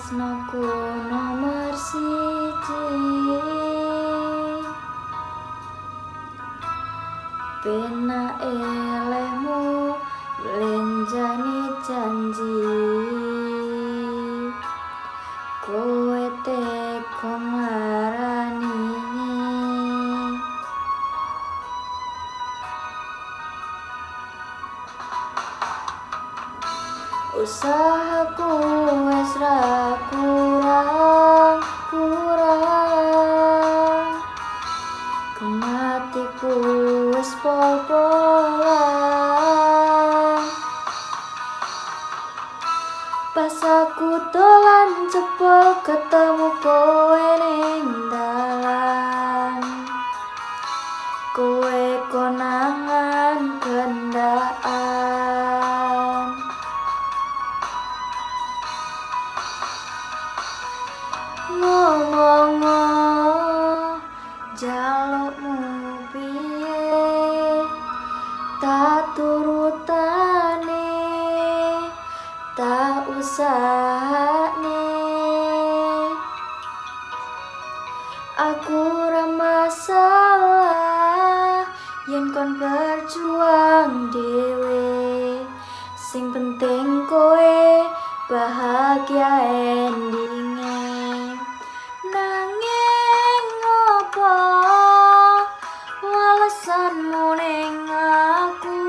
Tresnoku nomor siji, penake lehmu lenjani janji, kowe teko nglarani. Usahaku wis ra kurang, kematiku wis pol-polan. Pas aku dolan cepet ketemu kowe ning dalan, kowe konangan kendaan. Ngomong jalukmu piye, tak turutane, tak usahane. Aku ra masalah yen kon berjuang dhewe, sing penting kowe bahagia endinge. Nanging ngopo walesanmu ning aku,